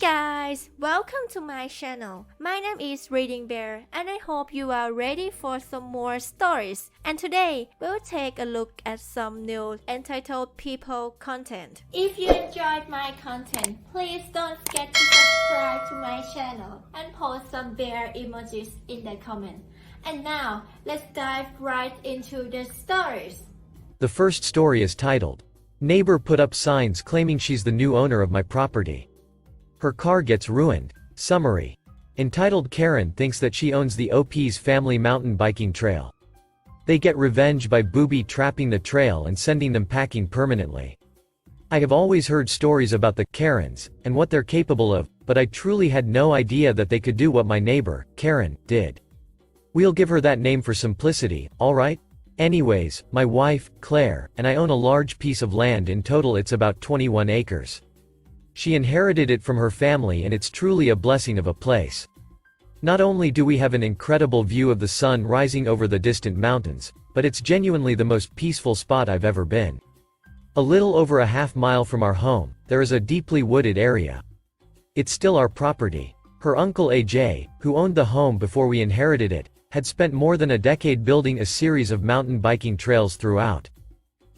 Guys, welcome to my channel. My name is ReadingBear and I hope you are ready for some more stories. And today, we'll take a look at some new entitled people content. If you enjoyed my content, please don't forget to subscribe to my channel and post some bear emojis in the comment. And now, let's dive right into the stories. The first story is titled, "Neighbor put up signs claiming she's the new owner of my property. Her car gets ruined." Summary. Entitled, Karen thinks that she owns the OP's family mountain biking trail. They get revenge by booby-trapping the trail and sending them packing permanently. I have always heard stories about the Karens and what they're capable of, but I truly had no idea that they could do what my neighbor, Karen, did. We'll give her that name for simplicity, alright? Anyways, my wife, Claire, and I own a large piece of land. In total it's about 21 acres. She inherited it from her family and it's truly a blessing of a place. Not only do we have an incredible view of the sun rising over the distant mountains, but it's genuinely the most peaceful spot I've ever been. A little over a half-mile from our home, there is a deeply wooded area. It's still our property. Her uncle AJ, who owned the home before we inherited it, had spent more than a decade building a series of mountain biking trails throughout.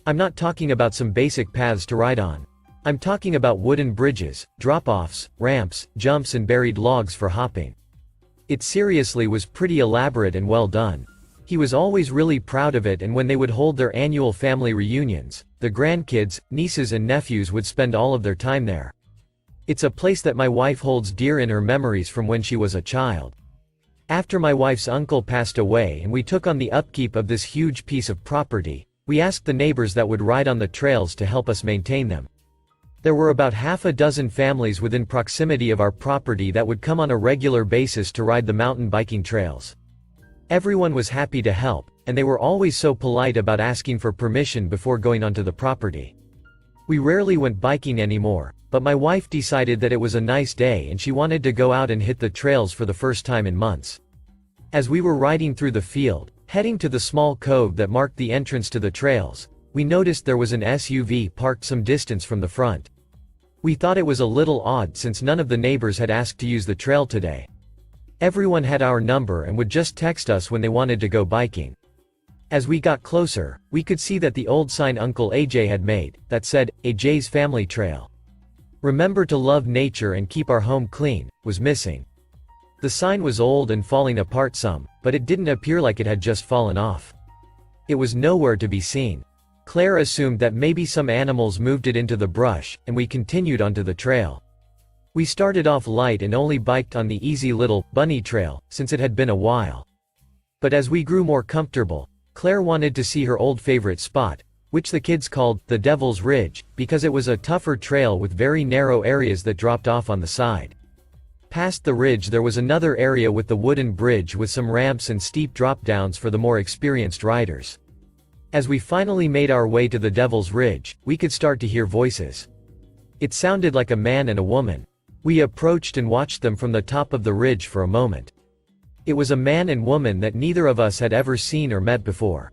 I'm not talking about some basic paths to ride on. I'm talking about wooden bridges, drop-offs, ramps, jumps and buried logs for hopping. It seriously was pretty elaborate and well done. He was always really proud of it, and when they would hold their annual family reunions, the grandkids, nieces and nephews would spend all of their time there. It's a place that my wife holds dear in her memories from when she was a child. After my wife's uncle passed away and we took on the upkeep of this huge piece of property, we asked the neighbors that would ride on the trails to help us maintain them. There were about half a dozen families within proximity of our property that would come on a regular basis to ride the mountain biking trails. Everyone was happy to help, and they were always so polite about asking for permission before going onto the property. We rarely went biking anymore, but my wife decided that it was a nice day and she wanted to go out and hit the trails for the first time in months. As we were riding through the field, heading to the small cove that marked the entrance to the trails, we noticed there was an SUV parked some distance from the front. We thought it was a little odd since none of the neighbors had asked to use the trail today. Everyone had our number and would just text us when they wanted to go biking. As we got closer, we could see that the old sign Uncle AJ had made, that said, AJ's Family Trail. Remember to love nature and keep our home clean, was missing. The sign was old and falling apart some, but it didn't appear like it had just fallen off. It was nowhere to be seen. Claire assumed that maybe some animals moved it into the brush, and we continued onto the trail. We started off light and only biked on the easy little bunny trail, since it had been a while. But as we grew more comfortable, Claire wanted to see her old favorite spot, which the kids called the Devil's Ridge, because it was a tougher trail with very narrow areas that dropped off on the side. Past the ridge there was another area with the wooden bridge with some ramps and steep drop-downs for the more experienced riders. As we finally made our way to the Devil's Ridge, we could start to hear voices. It sounded like a man and a woman. We approached and watched them from the top of the ridge for a moment. It was a man and woman that neither of us had ever seen or met before.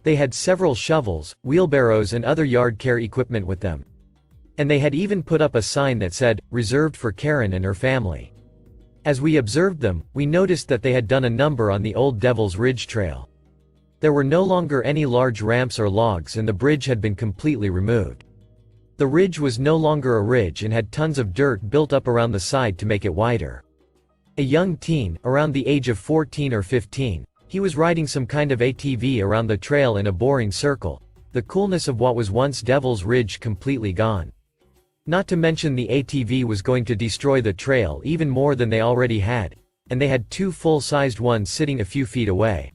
They had several shovels, wheelbarrows and other yard care equipment with them. And they had even put up a sign that said, "Reserved for Karen and her family." As we observed them, we noticed that they had done a number on the old Devil's Ridge trail. There were no longer any large ramps or logs and the bridge had been completely removed. The ridge was no longer a ridge and had tons of dirt built up around the side to make it wider. A young teen, around the age of 14 or 15, he was riding some kind of ATV around the trail in a boring circle, the coolness of what was once Devil's Ridge completely gone. Not to mention the ATV was going to destroy the trail even more than they already had, and they had two full-sized ones sitting a few feet away.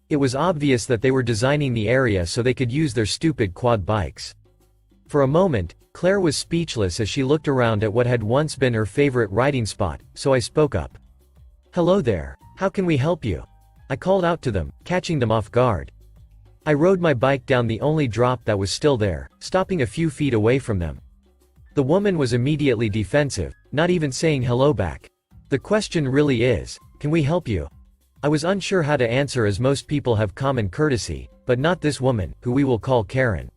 It was obvious that they were designing the area so they could use their stupid quad bikes. For a moment, Claire was speechless as she looked around at what had once been her favorite riding spot, so I spoke up. "Hello there, how can we help you?" I called out to them, catching them off guard. I rode my bike down the only drop that was still there, stopping a few feet away from them. The woman was immediately defensive, not even saying hello back. The question really is, can we help you? I was unsure how to answer as most people have common courtesy, but not this woman, who we will call Karen.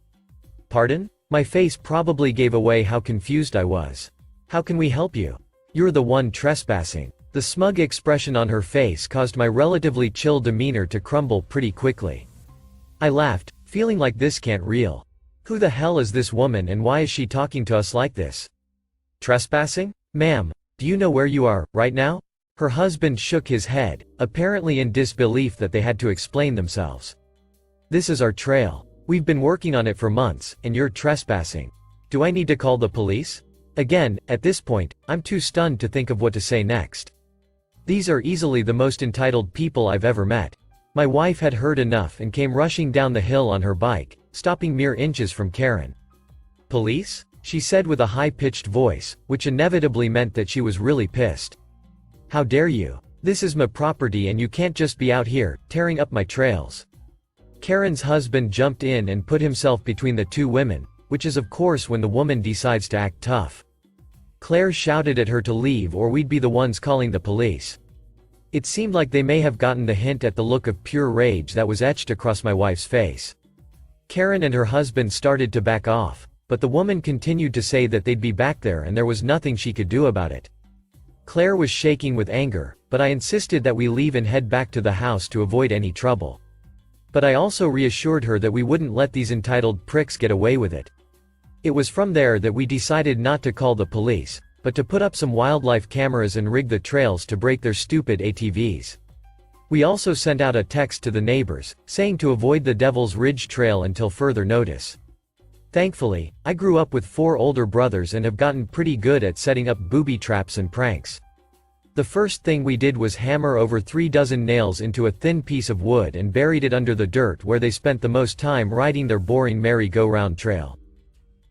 Pardon? My face probably gave away how confused I was. How can we help you? You're the one trespassing. The smug expression on her face caused my relatively chill demeanor to crumble pretty quickly. I laughed, feeling like this can't real. Who the hell is this woman and why is she talking to us like this? Trespassing? Ma'am, do you know where you are, right now? Her husband shook his head, apparently in disbelief that they had to explain themselves. This is our trail. We've been working on it for months, and you're trespassing. Do I need to call the police? Again, at this point, I'm too stunned to think of what to say next. These are easily the most entitled people I've ever met. My wife had heard enough and came rushing down the hill on her bike, stopping mere inches from Karen. Police? She said with a high-pitched voice, which inevitably meant that she was really pissed. How dare you? This is my property and you can't just be out here, tearing up my trails. Karen's husband jumped in and put himself between the two women, which is of course when the woman decides to act tough. Claire shouted at her to leave or we'd be the ones calling the police. It seemed like they may have gotten the hint at the look of pure rage that was etched across my wife's face. Karen and her husband started to back off, but the woman continued to say that they'd be back there and there was nothing she could do about it. Claire was shaking with anger, but I insisted that we leave and head back to the house to avoid any trouble. But I also reassured her that we wouldn't let these entitled pricks get away with it. It was from there that we decided not to call the police, but to put up some wildlife cameras and rig the trails to break their stupid ATVs. We also sent out a text to the neighbors, saying to avoid the Devil's Ridge Trail until further notice. Thankfully, I grew up with 4 older brothers and have gotten pretty good at setting up booby traps and pranks. The first thing we did was hammer over 3 dozen nails into a thin piece of wood and buried it under the dirt where they spent the most time riding their boring merry-go-round trail.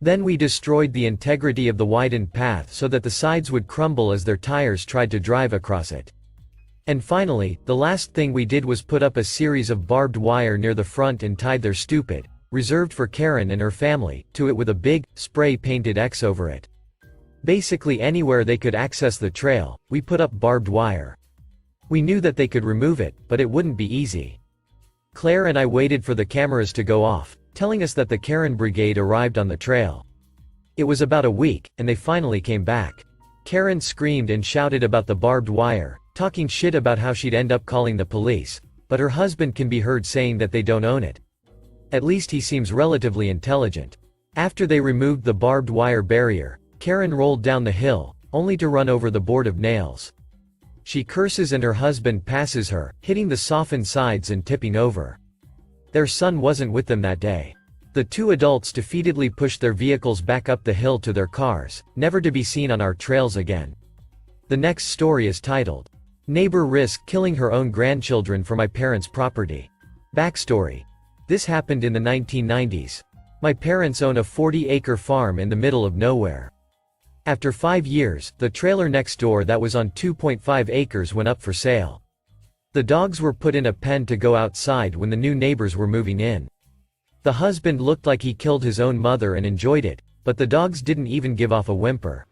Then we destroyed the integrity of the widened path so that the sides would crumble as their tires tried to drive across it. And finally, the last thing we did was put up a series of barbed wire near the front and tied their stupid, reserved for Karen and her family, to it with a big, spray-painted X over it. Basically anywhere they could access the trail, we put up barbed wire. We knew that they could remove it, but it wouldn't be easy. Claire and I waited for the cameras to go off, telling us that the Karen brigade arrived on the trail. It was about a week, and they finally came back. Karen screamed and shouted about the barbed wire, talking shit about how she'd end up calling the police, but her husband can be heard saying that they don't own it. At least he seems relatively intelligent. After they removed the barbed wire barrier, Karen rolled down the hill, only to run over the board of nails. She curses and her husband passes her, hitting the softened sides and tipping over. Their son wasn't with them that day. The 2 adults defeatedly pushed their vehicles back up the hill to their cars, never to be seen on our trails again. The next story is titled, Neighbor Risked Killing Her Own Grandchildren for My Parents' Property. Backstory. This happened in the 1990s. My parents own a 40-acre farm in the middle of nowhere. After 5 years, the trailer next door that was on 2.5 acres went up for sale. The dogs were put in a pen to go outside when the new neighbors were moving in. The husband looked like he killed his own mother and enjoyed it, but the dogs didn't even give off a whimper.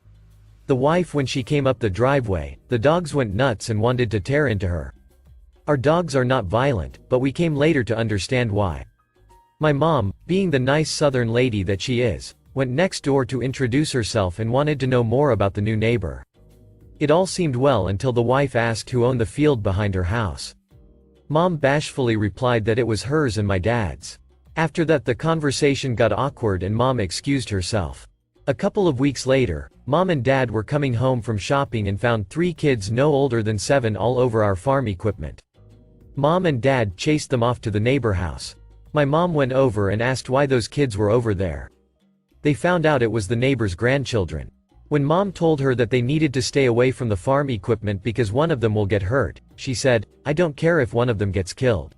The wife, when she came up the driveway, the dogs went nuts and wanted to tear into her. Our dogs are not violent, but we came later to understand why. My mom, being the nice southern lady that she is, went next door to introduce herself and wanted to know more about the new neighbor. It all seemed well until the wife asked who owned the field behind her house. Mom bashfully replied that it was hers and my dad's. After that the conversation got awkward and Mom excused herself. A couple of weeks later, Mom and Dad were coming home from shopping and found 3 kids no older than 7 all over our farm equipment. Mom and Dad chased them off to the neighbor house. My mom went over and asked why those kids were over there. They found out it was the neighbor's grandchildren. When Mom told her that they needed to stay away from the farm equipment because one of them will get hurt, she said, "I don't care if one of them gets killed.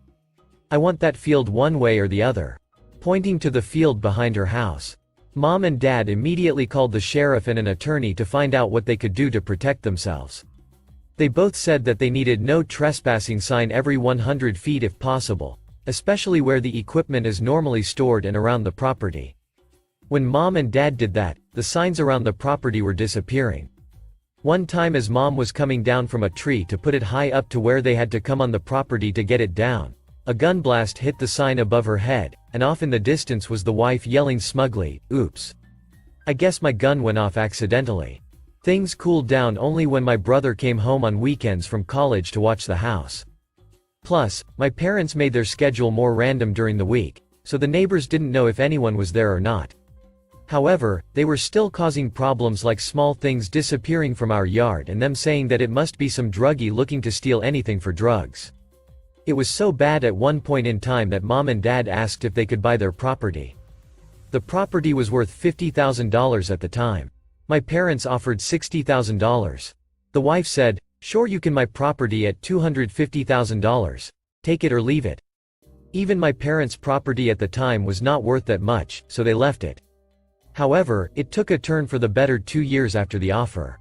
I want that field one way or the other," pointing to the field behind her house. Mom and Dad immediately called the sheriff and an attorney to find out what they could do to protect themselves. They both said that they needed no trespassing sign every 100 feet if possible, especially where the equipment is normally stored and around the property. When Mom and Dad did that, the signs around the property were disappearing. One time as Mom was coming down from a tree to put it high up to where they had to come on the property to get it down, a gun blast hit the sign above her head, and off in the distance was the wife yelling smugly, "Oops. I guess my gun went off accidentally." Things cooled down only when my brother came home on weekends from college to watch the house. Plus, my parents made their schedule more random during the week, so the neighbors didn't know if anyone was there or not. However, they were still causing problems like small things disappearing from our yard and them saying that it must be some druggie looking to steal anything for drugs. It was so bad at one point in time that Mom and Dad asked if they could buy their property. The property was worth $50,000 at the time. My parents offered $60,000. The wife said, "Sure, you can buy property at $250,000. Take it or leave it." Even my parents' property at the time was not worth that much, so they left it. However, it took a turn for the better 2 years after the offer.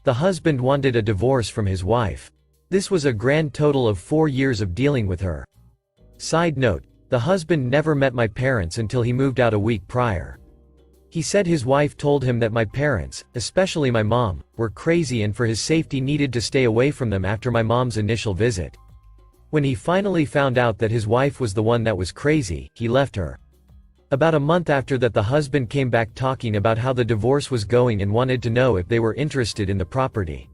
The husband wanted a divorce from his wife. This was a grand total of 4 years of dealing with her. Side note, the husband never met my parents until he moved out a week prior. He said his wife told him that my parents, especially my mom, were crazy and for his safety needed to stay away from them after my mom's initial visit. When he finally found out that his wife was the one that was crazy, he left her. About a month after that, the husband came back talking about how the divorce was going and wanted to know if they were interested in the property.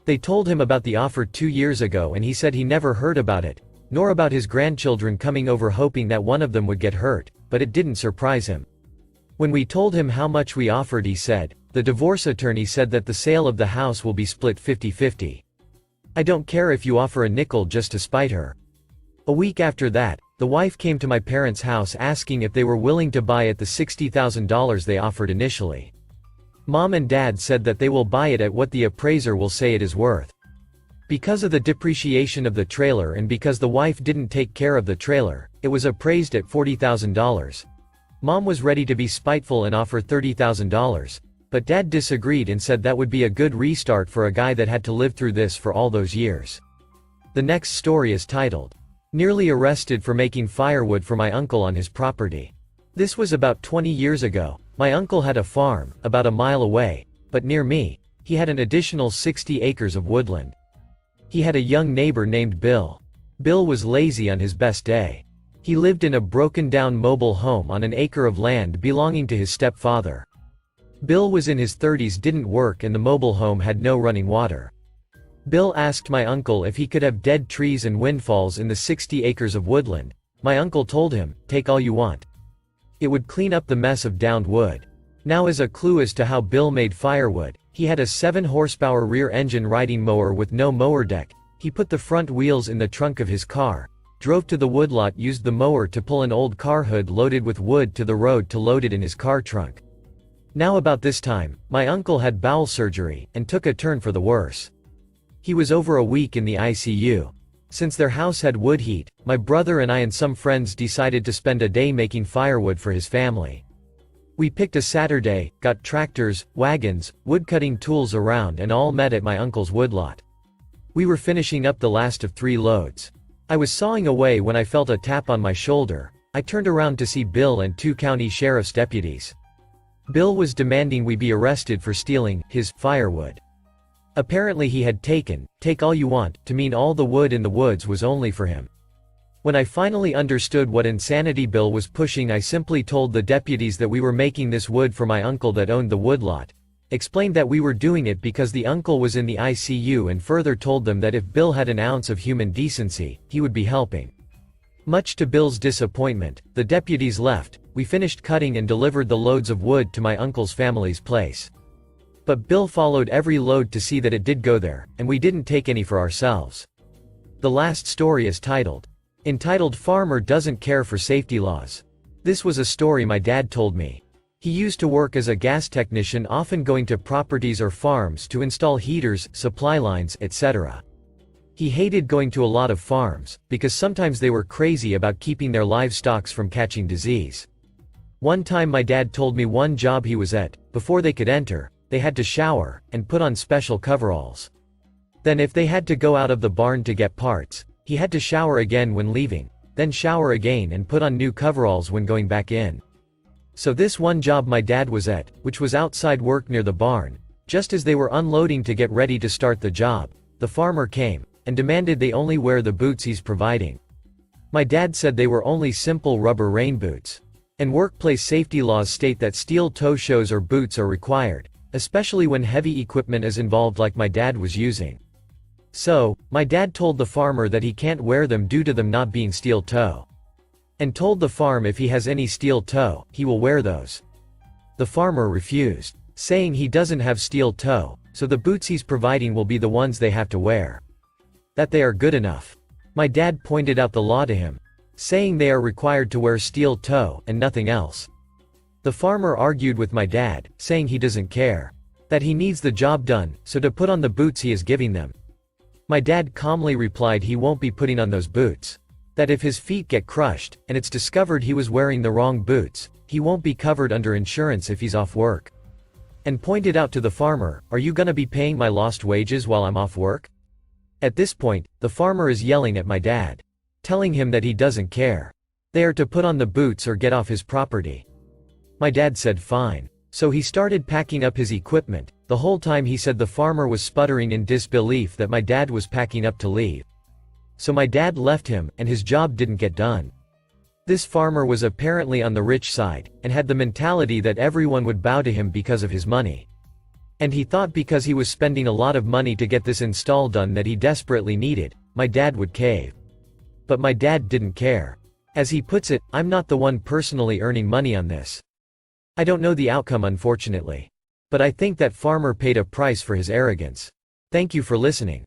They told him about the offer 2 years ago and he said he never heard about it, nor about his grandchildren coming over hoping that one of them would get hurt, but it didn't surprise him. When we told him how much we offered, he said, "The divorce attorney said that the sale of the house will be split 50-50. I don't care if you offer a nickel just to spite her." A week after that, the wife came to my parents' house asking if they were willing to buy at the $60,000 they offered initially. Mom and Dad said that they will buy it at what the appraiser will say it is worth. Because of the depreciation of the trailer and because the wife didn't take care of the trailer, it was appraised at $40,000. Mom was ready to be spiteful and offer $30,000, but Dad disagreed and said that would be a good restart for a guy that had to live through this for all those years. The next story is titled, "Nearly Arrested for Making Firewood for My Uncle on His Property." This was about 20 years ago. My uncle had a farm, about a mile away, but near me, he had an additional 60 acres of woodland. He had a young neighbor named Bill. Bill was lazy on his best day. He lived in a broken-down mobile home on an acre of land belonging to his stepfather. Bill was in his 30s, didn't work, and the mobile home had no running water. Bill asked my uncle if he could have dead trees and windfalls in the 60 acres of woodland. My uncle told him, "Take all you want. It would clean up the mess of downed wood." Now, as a clue as to how Bill made firewood, he had a 7-horsepower rear-engine riding mower with no mower deck. He put the front wheels in the trunk of his car, drove to the woodlot, used the mower to pull an old car hood loaded with wood to the road to load it in his car trunk. Now, about this time, my uncle had bowel surgery, and took a turn for the worse. He was over a week in the ICU. Since their house had wood heat, my brother and I and some friends decided to spend a day making firewood for his family. We picked a Saturday, got tractors, wagons, wood-cutting tools around, and all met at my uncle's woodlot. We were finishing up the last of 3 loads. I was sawing away when I felt a tap on my shoulder. I turned around to see Bill and 2 county sheriff's deputies. Bill was demanding we be arrested for stealing his firewood. Apparently he had taken "take all you want" to mean all the wood in the woods was only for him. When I finally understood what insanity Bill was pushing, I simply told the deputies that we were making this wood for my uncle that owned the woodlot, explained that we were doing it because the uncle was in the ICU, and further told them that if Bill had an ounce of human decency, he would be helping. Much to Bill's disappointment, the deputies left. We finished cutting and delivered the loads of wood to my uncle's family's place. But Bill followed every load to see that it did go there, and we didn't take any for ourselves. The last story is entitled "Farmer Doesn't Care for Safety Laws." This was a story my dad told me. He used to work as a gas technician, often going to properties or farms to install heaters, supply lines, etc. He hated going to a lot of farms, because sometimes they were crazy about keeping their livestock from catching disease. One time my dad told me one job he was at, before they could enter, they had to shower, and put on special coveralls. Then if they had to go out of the barn to get parts, he had to shower again when leaving, then shower again and put on new coveralls when going back in. So this one job my dad was at, which was outside work near the barn, just as they were unloading to get ready to start the job, the farmer came, and demanded they only wear the boots he's providing. My dad said they were only simple rubber rain boots. And workplace safety laws state that steel toe shoes or boots are required. especially when heavy equipment is involved like my dad was using. So, my dad told the farmer that he can't wear them due to them not being steel toe. And told the farm if he has any steel toe, he will wear those. The farmer refused, saying he doesn't have steel toe, so the boots he's providing will be the ones they have to wear. That they are good enough. My dad pointed out the law to him, saying they are required to wear steel toe, and nothing else. The farmer argued with my dad, saying he doesn't care. That he needs the job done, so to put on the boots he is giving them. My dad calmly replied he won't be putting on those boots. That if his feet get crushed, and it's discovered he was wearing the wrong boots, he won't be covered under insurance if he's off work. And pointed out to the farmer, "Are you gonna be paying my lost wages while I'm off work?" At this point, the farmer is yelling at my dad, telling him that he doesn't care. They are to put on the boots or get off his property. My dad said fine. So he started packing up his equipment. The whole time he said the farmer was sputtering in disbelief that my dad was packing up to leave. So my dad left him, and his job didn't get done. This farmer was apparently on the rich side, and had the mentality that everyone would bow to him because of his money. And he thought because he was spending a lot of money to get this install done that he desperately needed, my dad would cave. But my dad didn't care. As he puts it, "I'm not the one personally earning money on this. I don't know the outcome unfortunately. But I think that farmer paid a price for his arrogance." Thank you for listening.